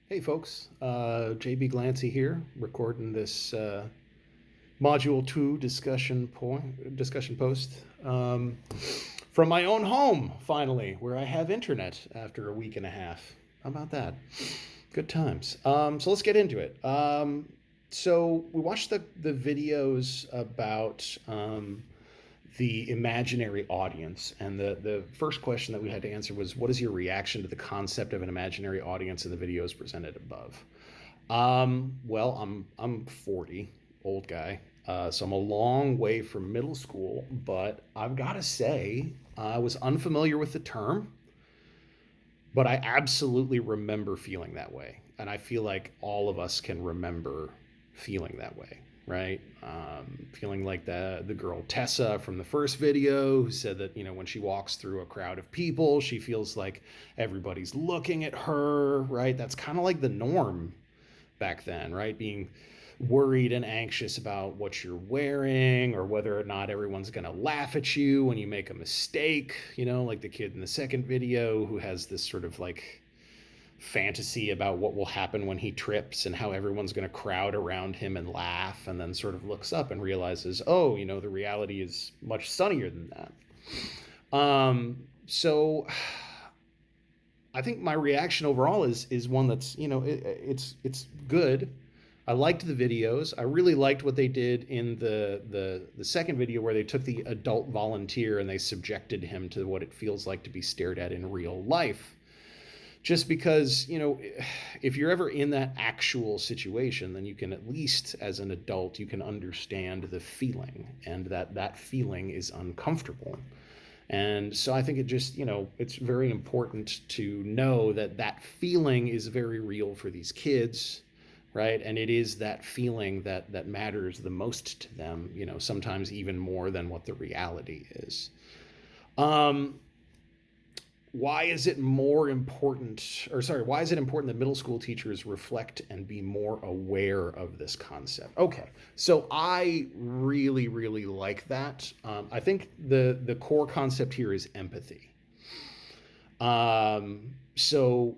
Hey folks, JB Glancy here, recording this Module 2 discussion post from my own home, finally, where I have internet after a week and a half. How about that? Good times. So let's get into it. So we watched the videos about the imaginary audience. And the first question that we had to answer was, what is your reaction to the concept of an imaginary audience in the videos presented above? Well, I'm 40, old guy, so I'm a long way from middle school, but I've got to say, I was unfamiliar with the term, but I absolutely remember feeling that way. And I feel like all of us can remember feeling that way, right? Feeling like the girl Tessa from the first video who said that, when she walks through a crowd of people, she feels like everybody's looking at her, right? That's kind of like the norm back then, right? Being worried and anxious about what you're wearing or whether or not everyone's going to laugh at you when you make a mistake, like the kid in the second video who has this sort of like fantasy about what will happen when he trips and how everyone's going to crowd around him and laugh, and then sort of looks up and realizes, oh, the reality is much sunnier than that. So I think my reaction overall is one that's, it's good. I liked the videos. I really liked what they did in the second video, where they took the adult volunteer and they subjected him to what it feels like to be stared at in real life. Just because, if you're ever in that actual situation, then you can, at least as an adult, you can understand the feeling, and that feeling is uncomfortable. And so I think it just, it's very important to know that that feeling is very real for these kids, right? And it is that feeling that matters the most to them, sometimes even more than what the reality is. Um, why is it more important, or sorry, why is it important that middle school teachers reflect and be more aware of this concept? Okay, so I really, really like that. I think the core concept here is empathy. So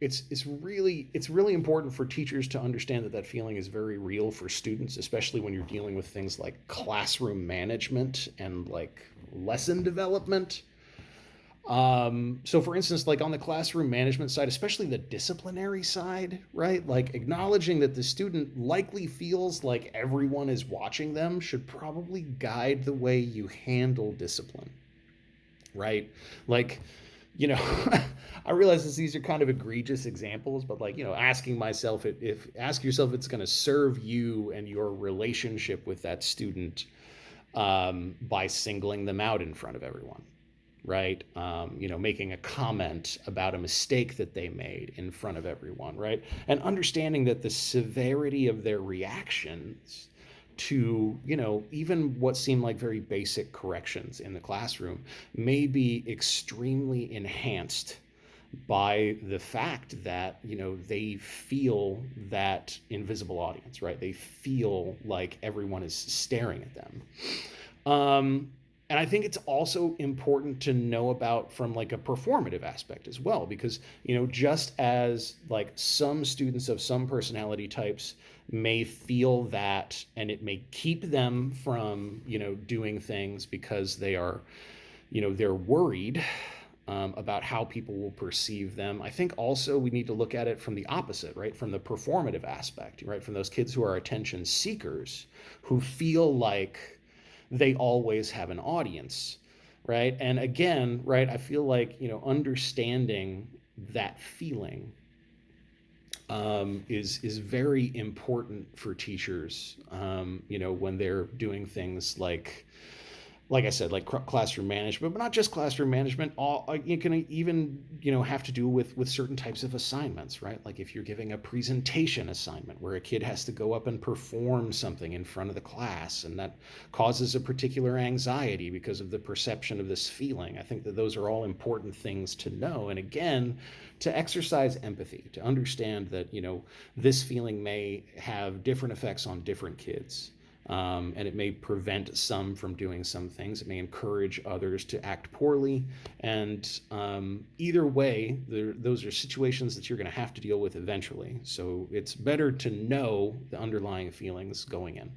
it's really important for teachers to understand that that feeling is very real for students, especially when you're dealing with things like classroom management and like lesson development. So for instance, like on the classroom management side, especially the disciplinary side, right? Like acknowledging that the student likely feels like everyone is watching them should probably guide the way you handle discipline, right? Like, you know, I realize that these are kind of egregious examples, but like, asking myself if ask yourself if it's going to serve you and your relationship with that student by singling them out in front of everyone, right? Making a comment about a mistake that they made in front of everyone, right? And understanding that the severity of their reactions to, even what seem like very basic corrections in the classroom may be extremely enhanced by the fact that, they feel that invisible audience, right? They feel like everyone is staring at them. And I think it's also important to know about from like a performative aspect as well, because, just as like some students of some personality types may feel that, and it may keep them from, doing things because they're worried about how people will perceive them. I think also we need to look at it from the opposite, right? From the performative aspect, right? From those kids who are attention seekers, who feel like they always have an audience, right? And again, right, I feel like, understanding that feeling is very important for teachers, when they're doing things like I said, like classroom management, but not just classroom management. All you can even have to do with certain types of assignments, right? Like if you're giving a presentation assignment where a kid has to go up and perform something in front of the class, and that causes a particular anxiety because of the perception of this feeling. I think that those are all important things to know, and again, to exercise empathy, to understand that this feeling may have different effects on different kids, And it may prevent some from doing some things. It may encourage others to act poorly. And either way, those are situations that you're going to have to deal with eventually. So it's better to know the underlying feelings going in.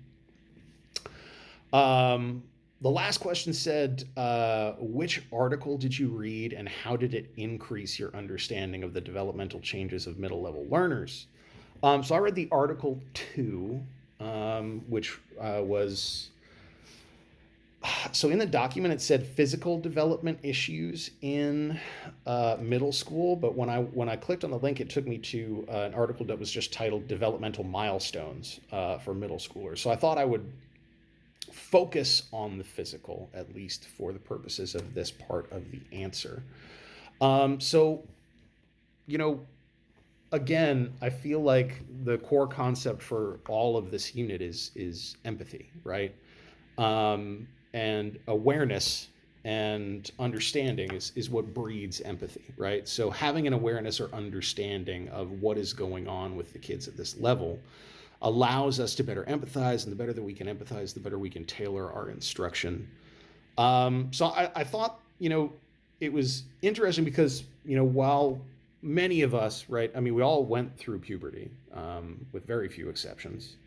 The last question said, which article did you read and how did it increase your understanding of the developmental changes of middle level learners? So I read the article 2, which was, so in the document it said physical development issues in middle school, but when I clicked on the link, it took me to an article that was just titled Developmental Milestones for Middle Schoolers. So I thought I would focus on the physical, at least for the purposes of this part of the answer. So, again, I feel like the core concept for all of this unit is empathy, right? And awareness and understanding is what breeds empathy, right? So having an awareness or understanding of what is going on with the kids at this level allows us to better empathize, and the better that we can empathize, the better we can tailor our instruction. So I thought, it was interesting because, while many of us, right, I mean, we all went through puberty, with very few exceptions.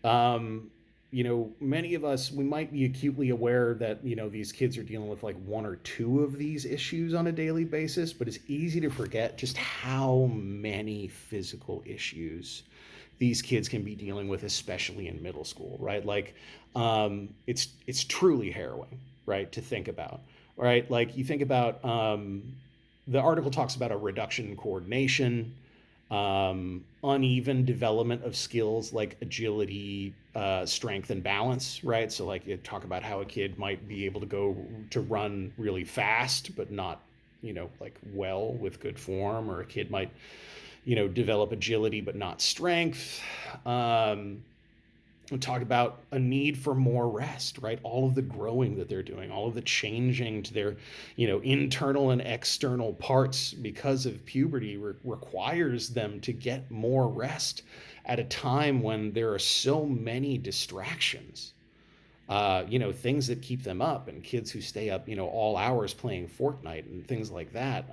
Many of us, we might be acutely aware that, these kids are dealing with like one or two of these issues on a daily basis, but it's easy to forget just how many physical issues these kids can be dealing with, especially in middle school, right? Like, it's truly harrowing, right, to think about, right? Like you think about, the article talks about a reduction in coordination, uneven development of skills like agility, strength, and balance, right? So like it talk about how a kid might be able to go to run really fast, but not, like well with good form, or a kid might, develop agility but not strength. We talk about a need for more rest, right? All of the growing that they're doing, all of the changing to their, internal and external parts because of puberty requires them to get more rest at a time when there are so many distractions. Things that keep them up, and kids who stay up, all hours playing Fortnite and things like that.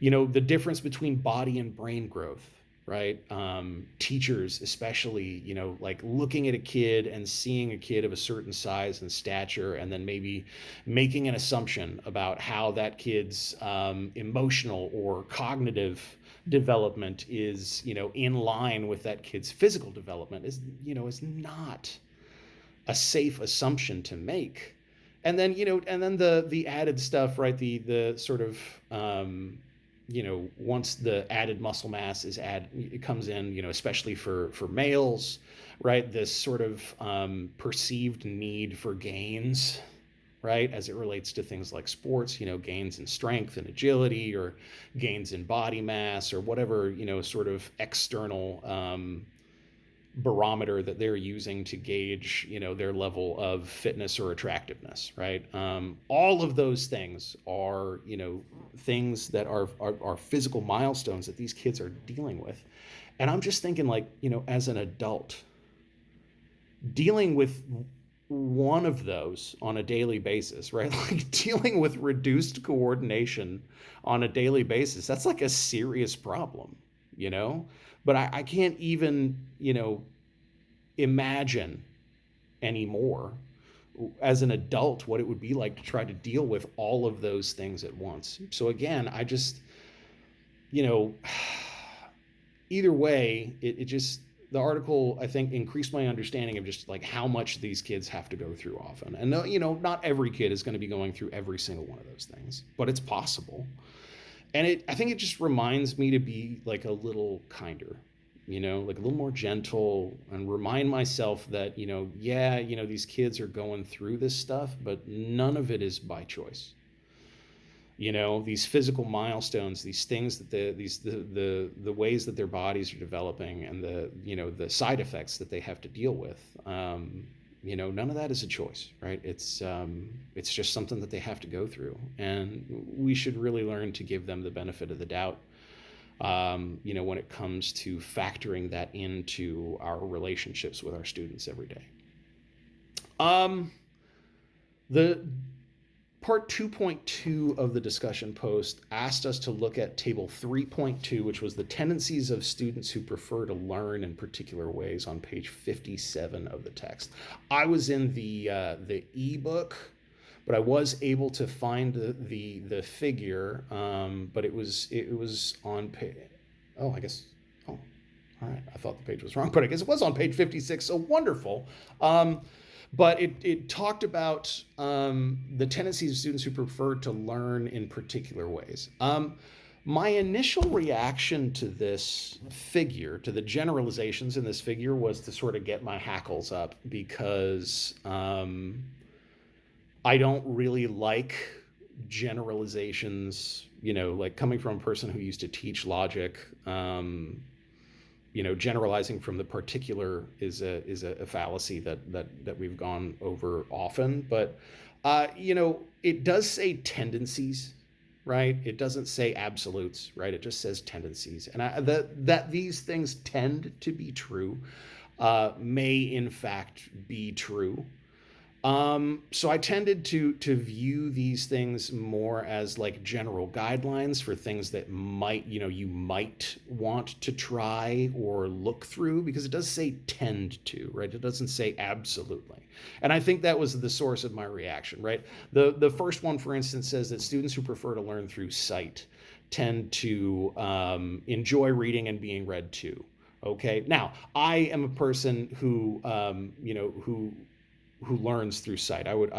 The difference between body and brain growth, right? Teachers, especially, like looking at a kid and seeing a kid of a certain size and stature, and then maybe making an assumption about how that kid's emotional or cognitive development is, in line with that kid's physical development is not a safe assumption to make. And then, the added stuff, right? The sort of, once the added muscle mass it comes in, especially for males, right? This sort of perceived need for gains, right? As it relates to things like sports, gains in strength and agility, or gains in body mass, or whatever, sort of external barometer that they're using to gauge, their level of fitness or attractiveness, right? All of those things are, things that are physical milestones that these kids are dealing with. And I'm just thinking, like, as an adult, dealing with one of those on a daily basis, right? Like dealing with reduced coordination on a daily basis, that's like a serious problem, But I can't even, imagine anymore as an adult what it would be like to try to deal with all of those things at once. So again, I just, either way, it just, the article, I think, increased my understanding of just like how much these kids have to go through often. And, not every kid is going to be going through every single one of those things, but it's possible. And I think it just reminds me to be like a little kinder, like a little more gentle, and remind myself that, these kids are going through this stuff, but none of it is by choice. These physical milestones, these things that the ways that their bodies are developing, and the side effects that they have to deal with, none of that is a choice, right? It's just something that they have to go through, and we should really learn to give them the benefit of the doubt, when it comes to factoring that into our relationships with our students every day. Um, the Part 2.2 of the discussion post asked us to look at table 3.2, which was the tendencies of students who prefer to learn in particular ways, on page 57 of the text. I was in the ebook, but I was able to find the figure, but it was on page. Oh, I guess. Oh, all right. I thought the page was wrong, but I guess it was on page 56. So wonderful. But it talked about the tendencies of students who prefer to learn in particular ways. My initial reaction to this figure, to the generalizations in this figure, was to sort of get my hackles up, because I don't really like generalizations, like coming from a person who used to teach logic. Generalizing from the particular is a fallacy that we've gone over often. But it does say tendencies, right? It doesn't say absolutes, right? It just says tendencies, and that these things tend to be true, may in fact be true. So I tended to view these things more as like general guidelines for things that you might want to try or look through, because it does say tend to, right? It doesn't say absolutely. And I think that was the source of my reaction, right? The first one, for instance, says that students who prefer to learn through sight tend to enjoy reading and being read to. Okay. Now, I am a person who learns through sight. I would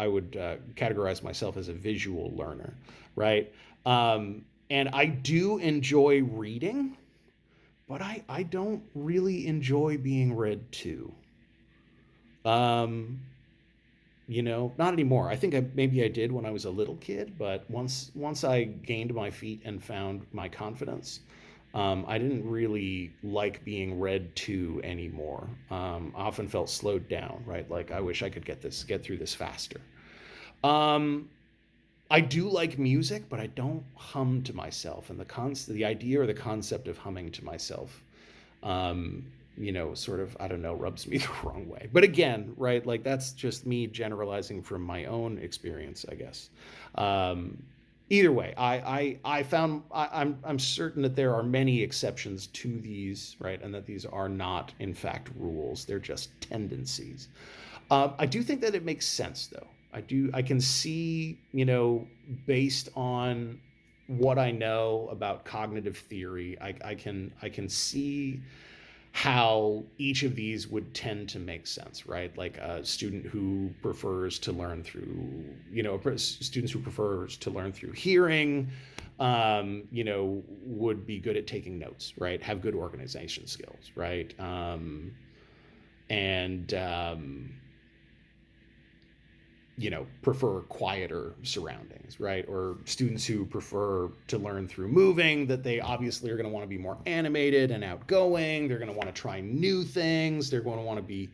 categorize myself as a visual learner, right? And I do enjoy reading, but I don't really enjoy being read to. Um, not anymore. I think maybe I did when I was a little kid, but once I gained my feet and found my confidence, I didn't really like being read to anymore. I often felt slowed down, right? Like, I wish I could get through this faster. Um, I do like music, but I don't hum to myself, and the idea or the concept of humming to myself, um, sort of, I don't know, rubs me the wrong way. But again, right, like, that's just me generalizing from my own experience, I guess. Um, Either way, I'm certain that there are many exceptions to these, right, and that these are not in fact rules. They're just tendencies. I do think that it makes sense, though. I can see, based on what I know about cognitive theory, I can see how each of these would tend to make sense, right? Like a student who prefers to learn through, students who prefers to learn through hearing, would be good at taking notes, right? Have good organization skills, right? And prefer quieter surroundings, right? Or students who prefer to learn through moving, that they obviously are going to want to be more animated and outgoing. They're going to want to try new things. They're going to be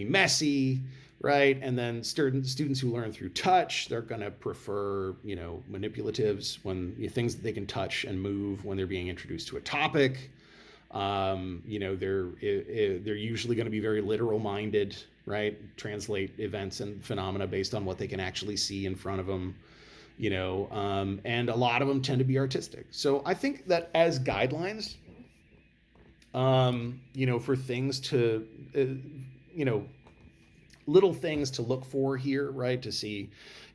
messy, right? And then students who learn through touch, they're going to prefer, manipulatives, things that they can touch and move when they're being introduced to a topic. They're usually going to be very literal minded, right? Translate events and phenomena based on what they can actually see in front of them, and a lot of them tend to be artistic. So I think that as guidelines, for things to, little things to look for here, right? To see,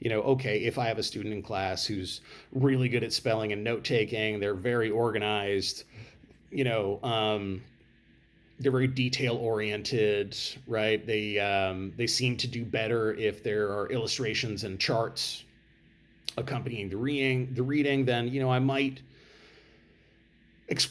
okay, if I have a student in class who's really good at spelling and note taking, they're very organized, they're very detail oriented, right? They seem to do better if there are illustrations and charts accompanying the reading. Then I might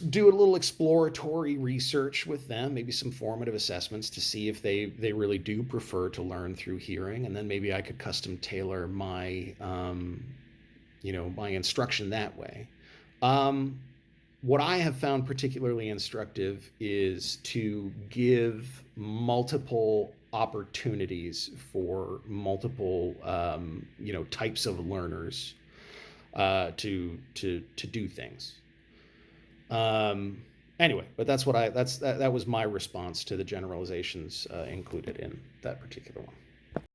do a little exploratory research with them, maybe some formative assessments to see if they really do prefer to learn through hearing, and then maybe I could custom tailor my my instruction that way. What I have found particularly instructive is to give multiple opportunities for multiple, types of learners to do things. Anyway, but that was my response to the generalizations included in that particular one.